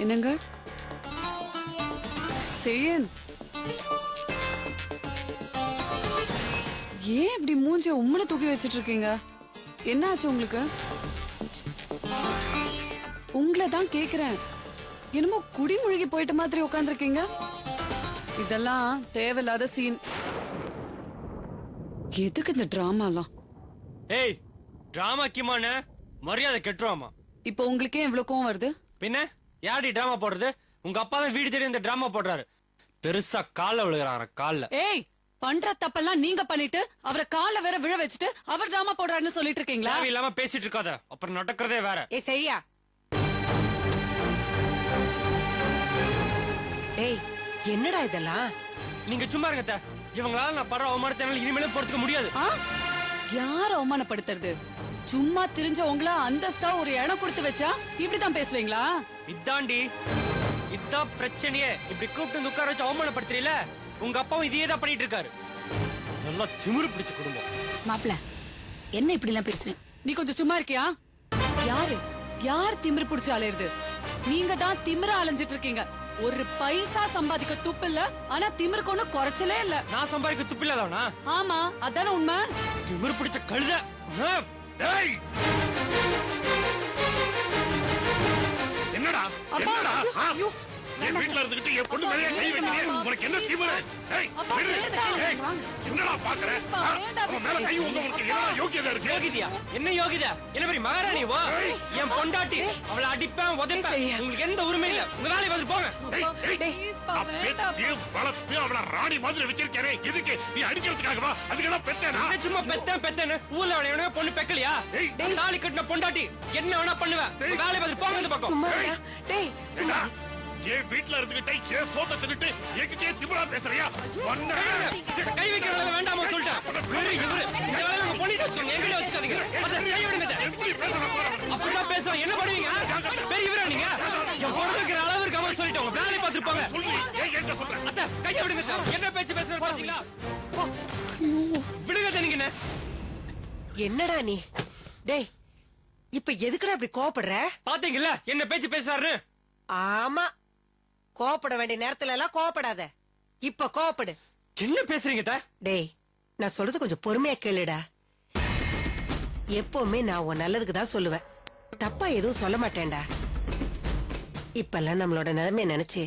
என்னங்க செழியன், ஏன் இப்படி மூஞ்சி உம்மனை தூக்கி வச்சிட்டு இருக்கீங்க? என்ன ஆச்சு உங்களுக்கு? உங்களை தான் கேக்குறேன். என்னமோ குடிமுழுகி போயிட்ட மாதிரி உட்கார்ந்துருக்கீங்க. இதெல்லாம் தேவையில்லாத சீன். எதுக்கு இந்த டிராமாலாம்? ஏய், டிராமா கிமான மரியாதை கெட்டுருவாமா. இப்போ உங்களுக்கே எவ்வளவு கோவம் வருது? பின்ன யாடி டிராமா போடுறது? உங்க அப்பா தான் வீடு தேடி இந்த டிராமா போடுறாரு. பெருசா கால்ல விழுகிறார கால்ல. ஏய், பண்ற தப்பெல்லாம் நீங்க பண்ணிட்டு அவரை கால வேற விழ வச்சுட்டு அவர் டிராமா போடுறாருன்னு சொல்லிட்டு இருக்கீங்களா? இல்லாம பேசிட்டு இருக்காத, அப்புறம் நடக்கிறதே வேற. ஏய் சரியா? ஏய், என்னடா இதெல்லாம்? நீங்க சும்மா இருங்க. இவங்களால நான் படுற அவமானத்தை இனிமேலும் பொறுத்துக்க முடியாது. யார் அவமானப்படுத்துறது? சும்மா தெரிஞ்ச உங்களா அந்தஸ்தா ஒரு இடம் கொடுத்து வச்சா இப்படிதான் பேசுவீங்களா? இதான் பிரச்சனையே. இப்படி கூப்பிட்டு உட்கார வச்சு அவமானப்படுத்துறீல. உங்க அப்பாவும் இதையே தான் பண்ணிட்டு இருக்காரு. நல்லா திமிரு பிடிச்ச குடும்பம். மாப்பிள, என்ன இப்படி எல்லாம் பேசுறேன்? நீ கொஞ்சம் சும்மா இருக்கியா? யார் திமிரு பிடிச்சு அலையுது? நீங்க தான் திமிர அலைஞ்சிட்டு இருக்கீங்க. ஒரு பைசா சம்பாதிக்க துப்பு இல்ல, ஆனா திமிருக்கு ஒண்ணு குறைச்சலே இல்ல. நான் சம்பாதிக்க துப்பு இல்லாதவனா? ஆமா, அதான உண்மை. திமிரு பிடிச்ச கழுத. என்னடா அப்பா, என்னடா ஐயோ, என் வீட்ல இருந்துகிட்டு என் பொண்ணு மேல கை வைக்கிறீங்க. உங்களுக்கு என்ன திமிரு? என்னடா பாக்குற? அவன் மேல கை ஊங்க உங்களுக்கு என்ன யோகியதை இருக்கு? யோகிதையா? என்ன யோகிதா? என்ன பெரிய மகாராணி வா? என் பொண்டாட்டி. அவளை அடிப்பேன், உதைப்பேன். உங்களுக்கு எந்த உரிமை இல்ல. உங்க வேலையை வந்து போங்க. வளர்த்து அவளை ராணி மாதிரி வச்சிருக்கேனே, இதுக்கு நீ அடிக்கிறதுக்காகவா? அதுக்குதான் பெத்தேனா? சும்மா பெத்தேன்னு ஊர்ல அவனை பொண்ணு பெக்கலையா? தாலி கட்டின பொண்டாட்டி என்ன வேணா பண்ணுவேன். வேலையை வந்து போங்க இந்த பக்கம். என் வீட்டுல இருந்துகிட்டே என் சோத்த தின்னுட்டு என்கிட்டயே திமிரா பேசுறியா? கை வைக்கிற வேலை வேண்டாமா சொல்லிட்டேன். அப்படிதான் பேசுறேன். என்ன பண்ணுவீங்க? பெரியவரா நீங்க? என் பொண்ணு அளவுக்கு கவனம் சொல்லிட்டு உங்க வேலையை பார்த்துருப்பாங்க. அத்தை கையை விடுங்க. என்ன பேச்சு பேசுறது பாத்தீங்களா? விடுங்க. நீங்க என்னடா நீ? டேய், இப்ப எதுக்குடா இப்படி கோவப்படுற? பாத்தீங்களா என்ன பேச்சு பேசுறாரு? ஆமா, கோவப்பட வேண்டிய நேரத்துல எல்லாம் கோவப்படாத. இப்ப கோவப்படு. என்ன பேசுறீங்க? டேய், நான் சொல்றது கொஞ்சம் பொறுமையா கேளுடா. எப்பவுமே நான் உன் நல்லதுக்கு தான் சொல்லுவேன். தப்பா எதுவும் சொல்ல மாட்டேன்டா. இப்பெல்லாம் நம்மளோட நிலைமைய நினைச்சு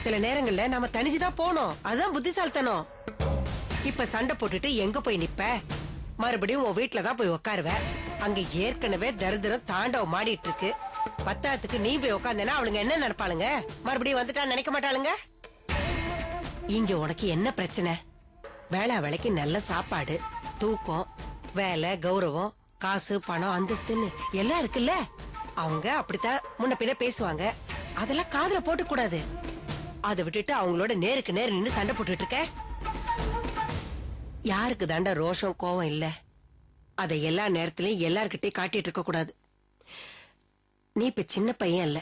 சில நேரங்கள்ல நாம தனிச்சுதான் போனோம். அதுதான் புத்திசாலித்தனம். இப்ப சண்டை போட்டுட்டு எங்க போய் நிப்ப? மறுபடியும் உன் வீட்டுலதான் போய் உக்காருவ. அங்க ஏற்கனவே தரித்திரம் தாண்டவம் மாடிட்டு இருக்கு. பத்தாத்துக்கு நீ போய் உக்காந்தேன்னா அவளுங்க என்ன நினைப்பாளுங்க? மறுபடியும் வந்துட்டா நினைக்க மாட்டாளுங்க? இங்க உனக்கு என்ன பிரச்சனை? வேளா வேலைக்கு நல்ல சாப்பாடு, தூக்கம், வேலை, கௌரவம், காசு, பணம், அந்தஸ்துன்னு எல்லாம் இருக்குல்ல. அவங்க அப்படித்தான் முன்ன பின்ன பேசுவாங்க. அதெல்லாம் காதுல போட்டு கூடாது. அதை விட்டுட்டு அவங்களோட நேருக்கு நேர் நின்று சண்டை போட்டுட்டு இருக்க. யாருக்கு தாண்டா ரோஷம் கோவம் இல்ல? அதை எல்லா நேரத்திலயும் எல்லார்கிட்டயும் காட்டிட்டு இருக்க கூடாது. நீ இப்ப சின்ன பையன் இல்ல,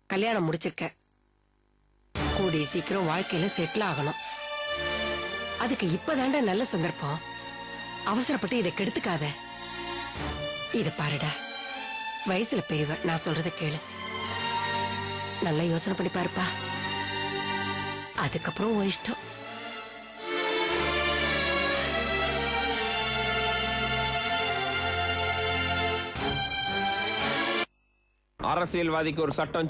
கல்யாணம் முடிச்சிருக்க. கூடிய சீக்கிரம் வாழ்க்கையில செட்டில் ஆகணும். அதுக்கு இப்பதாண்டா நல்ல சந்தர்ப்பம். அவசரப்பட்டு இதை கெடுத்துக்காத. இத பாருடா, வயசுல பெரியவ, நான் சொல்றத கேளு. நல்லா யோசனை பண்ணி பாருப்பா. அதுக்கப்புறம் உன் இஷ்டம். அரசியல்வாதிக்கு ஒரு சட்டம்